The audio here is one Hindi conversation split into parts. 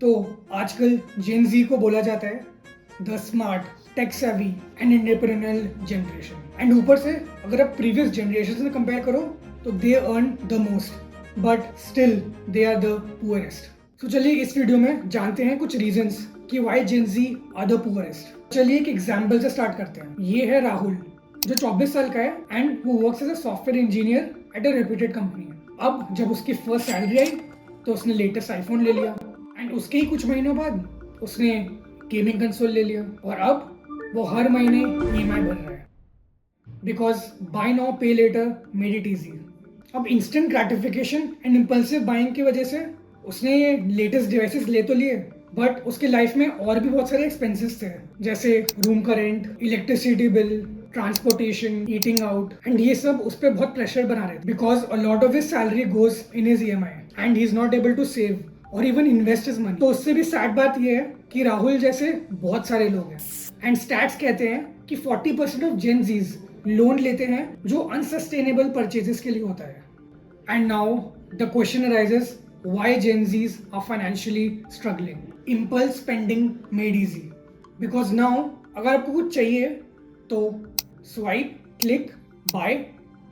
तो आजकल जेन जी को बोला जाता है the smart, tech savvy and entrepreneurial generation. And ऊपर से अगर आप प्रीवियस जनरेशन से कंपेयर करो तो they earn the most but still they are the poorest. तो चलिए इस वीडियो में जानते हैं कुछ रीजंस कि why Gen Z are the poorest. चलिए एक एग्जांपल से स्टार्ट करते हैं। ये है राहुल जो 24 साल का है and who works as a software engineer at a reputed company. अब जब उसकी फर्स्ट सैलरी आई तो उसने लेटेस्ट आईफोन ले लिया एंड उसके ही कुछ महीनों बाद उसने गेमिंग कंसोल ले लिया और अब वो हर महीने ईएमआई भर रहा है बिकॉज बाय नाउ पे लेटर मेड इट ईजी। अब instant gratification and impulsive buying की वजह से उसने ये लेटेस्ट डिवाइसेस ले तो लिए बट उसके लाइफ में और भी बहुत सारे एक्सपेंसेस थे जैसे रूम का rent, electricity bill, transportation, eating out and ये सब उस पर बहुत प्रेशर बना रहे थे because a lot of his salary goes in his EMI and he is not able to save और इवन इन्वेस्ट हिज मनी। तो उससे भी सैड बात ये है कि राहुल जैसे बहुत सारे लोग हैं एंड स्टैट्स कहते हैं कि 40% ऑफ जेन जीज लोन लेते हैं जो अनसस्टेनेबल परचेजेस के लिए होता है। And now the question arises why Gen Z are financially struggling. Impulse spending made easy because now अगर आपको कुछ चाहिए तो swipe, click, buy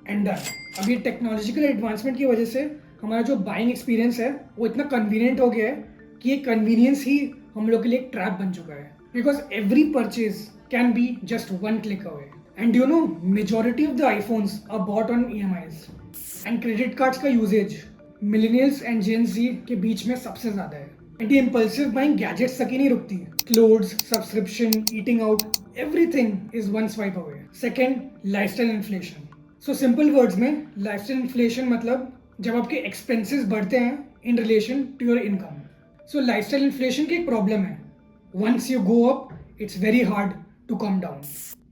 and done. अब ये टेक्नोलॉजिकल एडवांसमेंट की वजह से हमारा जो बाइंग एक्सपीरियंस है वो इतना कन्वीनियंट हो गया है कि ये कन्वीनियंस ही हम लोग के लिए एक ट्रैप बन चुका है because every purchase can be just one click away and you know majority of the iPhones are bought on EMIs and credit cards का usage millennials and Gen Z के बीच में सबसे ज्यादा है। एंड ये इम्पल्सिव बाइंग गैजेट्स तक ही नहीं रुकती, clothes, subscription, eating out, everything is one swipe away. Second, lifestyle inflation. So simple words में लाइफस्टाइल इन्फ्लेशन मतलब जब आपके एक्सपेंसेस बढ़ते हैं in relation to your income. So lifestyle inflation की एक प्रॉब्लम है, once you go up it's very hard to come down.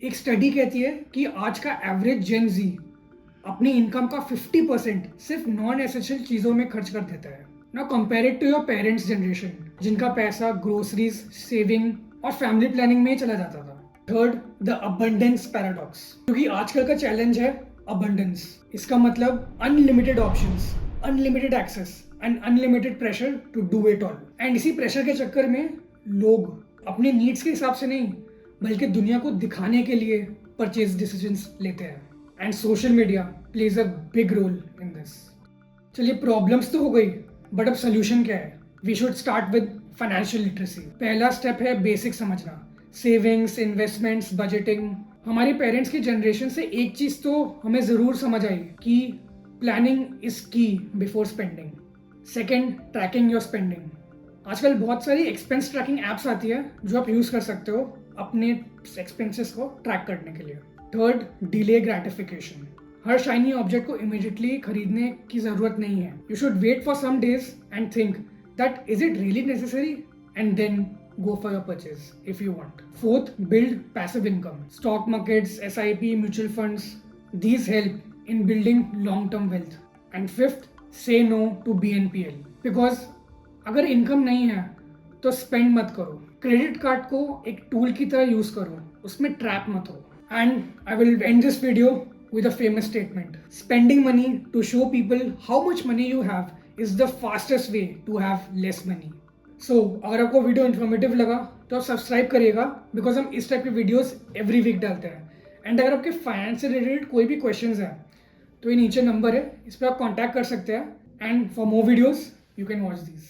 एक स्टडी कहती है कि आज का एवरेज जेन जी अपनी इनकम का 50% सिर्फ नॉन एसेंशियल चीजों में खर्च कर देता है। Now compare it to your parents generation जिनका पैसा ग्रोसरीज, सेविंग और फैमिली प्लानिंग में ही चला जाता था। थर्ड, द अबंडेंस पैराडॉक्स, क्योंकि आजकल का चैलेंज है अबंडेंस। इसका मतलब unlimited options, unlimited access and unlimited pressure to do it all. And इसी प्रेशर के चक्कर में लोग अपने नीड्स के हिसाब से नहीं बल्कि दुनिया को दिखाने के लिए परचेज डिसीजंस लेते हैं and social media plays a big role in this. चलिए प्रॉब्लम्स तो हो गई बट अब सोल्यूशन क्या है? We should start with financial literacy. पहला स्टेप है बेसिक समझना, सेविंग्स, इन्वेस्टमेंट्स, बजटिंग। हमारे पेरेंट्स की जनरेशन से एक चीज तो हमें जरूर समझ आई कि planning is key before spending. Second, tracking your spending. आजकल बहुत सारी एक्सपेंस ट्रैकिंग एप्स आती है जो आप यूज कर सकते हो अपने एक्सपेंसेस को ट्रैक करने के लिए। Third, delay gratification. हर शाइनी ऑब्जेक्ट को इमीडिएटली खरीदने की जरूरत नहीं है। You should wait for some days and think that is it really necessary and then go for your purchase if you want. Fourth, build passive income. Stock markets, SIP, mutual funds, these help in building long-term wealth. And fifth, say no to BNPL. Because अगर इनकम नहीं है तो स्पेंड मत करो। क्रेडिट कार्ड को एक टूल की तरह यूज करो, उसमें ट्रैप मत हो। And I will and this video with a famous statement. Spending money to show people how much money you have is the fastest way to have less money. So, अगर आपको वीडियो इन्फॉर्मेटिव लगा तो आप सब्सक्राइब करिएगा बिकॉज हम इस टाइप के वीडियोस एवरी वीक डालते हैं। एंड अगर आपके फाइनेंस से रिलेटेड कोई भी क्वेश्चंस हैं तो ये नीचे नंबर है, इस पर आप कॉन्टैक्ट कर सकते हैं। And for more videos you can watch these.